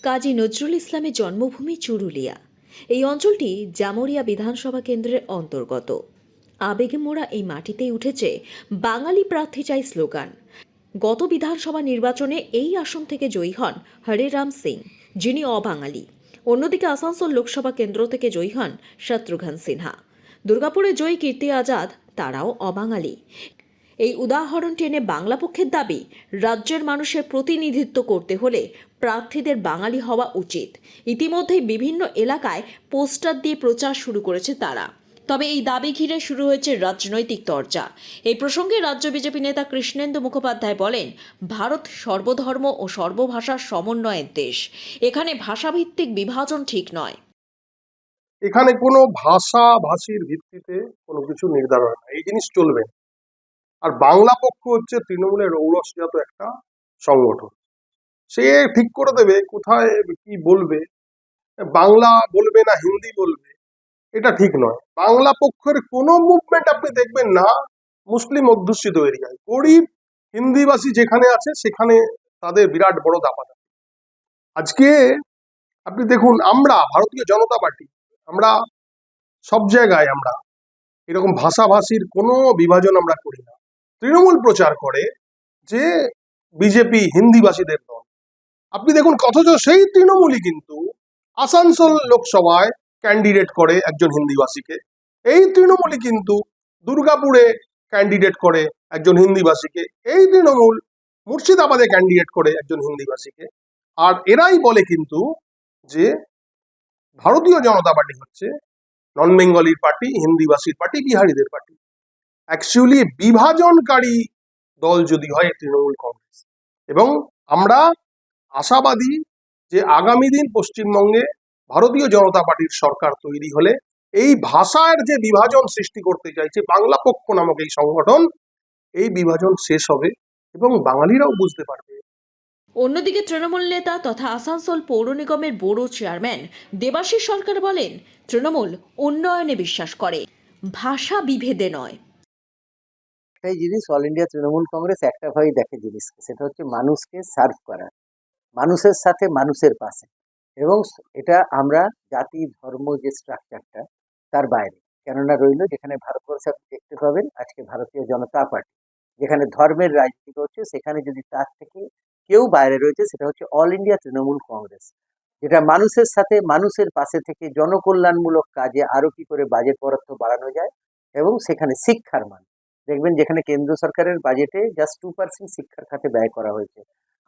কাজী নজরুল ইসলামের জন্মভূমি চুরুলিয়া। এই অঞ্চলটি জামুরিয়া বিধানসভা কেন্দ্রের অন্তর্গত। আবেগে মোড়া এই মাটিতেই উঠেছে বাঙালি প্রার্থী চাই স্লোগান। গত বিধানসভা নির্বাচনে এই আসন থেকে জয়ী হন হরিরাম সিং, যিনি অবাঙালি। অন্যদিকে আসানসোল লোকসভা কেন্দ্র থেকে জয়ী হন শত্রুঘ্ন সিনহা। দুর্গাপুরে জয়ী কীর্তি আজাদ, তারাও অবাঙালি। এই উদাহরণ টেনে বাংলা পক্ষের দাবি, রাজ্যের মানুষের প্রতিনিধিত্ব করতে হলে প্রার্থীদের বাঙালি হওয়া উচিত। ইতিমধ্যেই বিভিন্ন এলাকায় পোস্টার দিয়ে প্রচার শুরু করেছে তারা। তবে এই দাবি ঘিরে শুরু হয়েছে রাজনৈতিক চর্চা। এই প্রসঙ্গে রাজ্য বিজেপি নেতা কৃষ্ণেন্দু মুখোপাধ্যায় বলেন, ভারত সর্বধর্ম ও সর্বভাষার সমন্বয়ের দেশ। এখানে ভাষাভিত্তিক বিভাজন ঠিক নয়। এখানে কোনো ভাষাভাষীর ভিত্তিতে কোনো কিছু নির্ধারণ হয় না, এই জিনিস চলবে না। আর বাংলা পক্ষ হচ্ছে তৃণমূলের ঔরসজাত একটা সংগঠন। সে ঠিক করে দেবে কোথায় কি বলবে, বাংলা বলবে না হিন্দি বলবে, এটা ঠিক নয়। বাংলা পক্ষের কোনো মুভমেন্ট আপনি দেখবেন না মুসলিম অধ্যুষিত এরিয়ায়। গরিব হিন্দিভাষী যেখানে আছে সেখানে তাদের বিরাট বড় দাপাদাপি। আজকে আপনি দেখুন, আমরা ভারতীয় জনতা পার্টি, আমরা সব জায়গায় আমরা এরকম ভাষাভাষীর কোনো বিভাজন আমরা করি না। তৃণমূল প্রচার করে যে বিজেপি হিন্দিভাষীদের দল। আপনি দেখুন, অথচ সেই তৃণমূলই কিন্তু আসানসোল লোকসভায় ক্যান্ডিডেট করে একজন হিন্দিভাষীকে। এই তৃণমূলই কিন্তু দুর্গাপুরে ক্যান্ডিডেট করে একজন হিন্দিভাষীকে। এই তৃণমূল মুর্শিদাবাদে ক্যান্ডিডেট করে একজন হিন্দিভাষীকে। আর এরাই বলে কিন্তু যে ভারতীয় জনতা পার্টি হচ্ছে নন বেঙ্গলির পার্টি, হিন্দিভাষীর পার্টি, বিহারিদের পার্টি। অ্যাকচুয়ালি বিভাজনকারী দল যদি হয় তৃণমূল কংগ্রেস। এবং আমরা আশাবাদী যে আগামী দিন পশ্চিমবঙ্গে ভারতীয় জনতা পার্টির সরকার তৈরি হলে এই ভাষার যে বিভাজন সৃষ্টি করতে চাইছে বাংলা পক্ষ নামক এই সংগঠন, এই বিভাজন শেষ হবে এবং বাঙালিরাও বুঝতে পারবে। অন্যদিকে তৃণমূল নেতা তথা আসানসোল পৌর নিগমের বড় চেয়ারম্যান দেবাশিস সরকার বলেন, তৃণমূল উন্নয়নে বিশ্বাস করে, ভাষা বিভেদে নয়। একটাই জিনিস, অল ইন্ডিয়া তৃণমূল কংগ্রেস একটা ভাবেই দেখে জিনিসকে, সেটা হচ্ছে মানুষকে সার্ভ করা, মানুষের সাথে মানুষের পাশে। এবং এটা আমরা জাতি ধর্ম যে স্ট্রাকচারটা তার বাইরে কেননা রইল, যেখানে ভারতবর্ষে আপনি দেখতে পাবেন আজকে ভারতীয় জনতা পার্টি যেখানে ধর্মের রাজনীতি করছে, সেখানে যদি তার থেকে কেউ বাইরে রয়েছে সেটা হচ্ছে অল ইন্ডিয়া তৃণমূল কংগ্রেস, যেটা মানুষের সাথে মানুষের পাশে থেকে জনকল্যাণমূলক কাজে আরো কি করে বাজেট বরাদ্দ বাড়ানো যায়। এবং সেখানে শিক্ষার মান দেখবেন, যেখানে কেন্দ্র সরকারের বাজেটে জাস্ট 2% শিক্ষার খাতে ব্যয় করা হয়েছে,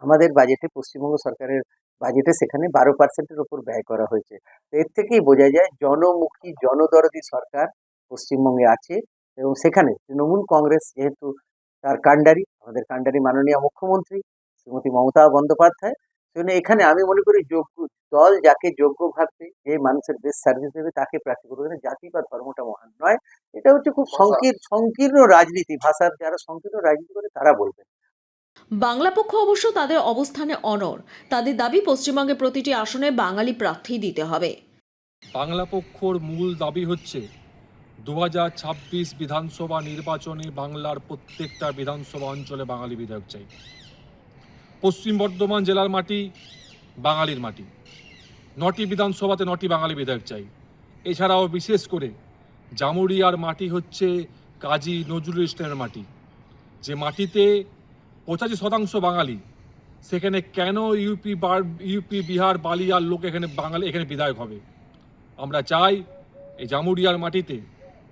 আমাদের বাজেটে পশ্চিমবঙ্গ সরকারের বাজেটে সেখানে 12%-এর ওপর ব্যয় করা হয়েছে। তো এর থেকেই বোঝা যায় জনমুখী জনদরদি সরকার পশ্চিমবঙ্গে আছে। এবং সেখানে তৃণমূল কংগ্রেস যেহেতু তার কাণ্ডারি, আমাদের কাণ্ডারি মাননীয় মুখ্যমন্ত্রী শ্রীমতী মমতা বন্দ্যোপাধ্যায়, সেজন্য এখানে আমি মনে করি যোগ্য দল যাকে যোগ্য ভাববে, যে মানুষের বেস্ট সার্ভিস দেবে তাকে প্রার্থী করবে। জাতি বা ধর্মটা মহান নয়, এটা হচ্ছে খুব সংকীর্ণ রাজনীতি। ভাষার যারা সংকীর্ণ রাজনীতি করে তারা বলবেন। বাংলা পক্ষ অবশ্য তাদের অবস্থানে অনড়। তাদের দাবি, পশ্চিমবঙ্গের প্রতিটি আসনে বাঙালি প্রার্থী দিতে হবে। বাংলা পক্ষর মূল দাবি হচ্ছে 2026 বিধানসভা নির্বাচনে বাংলার প্রত্যেকটা বিধানসভা অঞ্চলে বাঙালি বিধায়ক চাই। পশ্চিম বর্ধমান জেলার মাটি বাঙালির মাটি, 9টি বিধানসভাতে 9টি বাঙালি বিধায়ক চাই। এছাড়াও বিশেষ করে জামুরিয়ার মাটি হচ্ছে কাজী নজরুল ইসলামের মাটি, যে মাটিতে 85% বাঙালি। সেখানে কেন ইউপি বিহার বালিয়ার লোক এখানে বিধায়ক হবে? আমরা চাই এই জামুরিয়ার মাটিতে,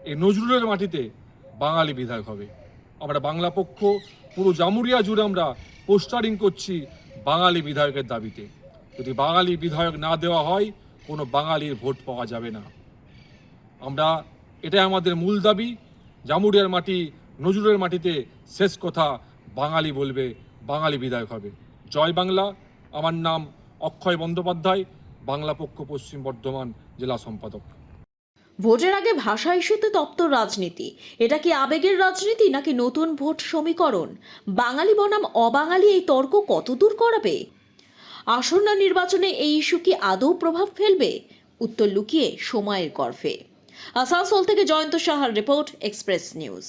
এই নজরুলের মাটিতে বাঙালি বিধায়ক হবে। আমরা বাংলা পক্ষ পুরো জামুরিয়া জুড়ে আমরা পোস্টারিং করছি বাঙালি বিধায়কের দাবিতে। যদি বাঙালি বিধায়ক না দেওয়া হয়, কোনো বাঙালির ভোট পাওয়া যাবে না। এটাই আমাদের মূল দাবি। জামুরিয়ার মাটি, নজরুলের মাটিতে শেষ কথা বাঙালি বলবে, বাঙালি বিধায়ক হবে। জয় বাংলা। আমার নাম অক্ষয় বন্দ্যোপাধ্যায়, বাংলা পক্ষ পশ্চিম বর্ধমান জেলা সম্পাদক। ভোটের আগে ভাষা ইস্যুতে তপ্ত রাজনীতি, এটা কি আবেগের রাজনীতি নাকি নতুন ভোট সমীকরণ? বাঙালি বনাম অবাঙালি এই তর্ক কতদূর করাবে? আসন্ন নির্বাচনে এই ইস্যু কি আদৌ প্রভাব ফেলবে? উত্তর লুকিয়ে সময়ের গর্ভে। আসানসোল থেকে জয়ন্ত সাহার রিপোর্ট, এক্সপ্রেস নিউজ।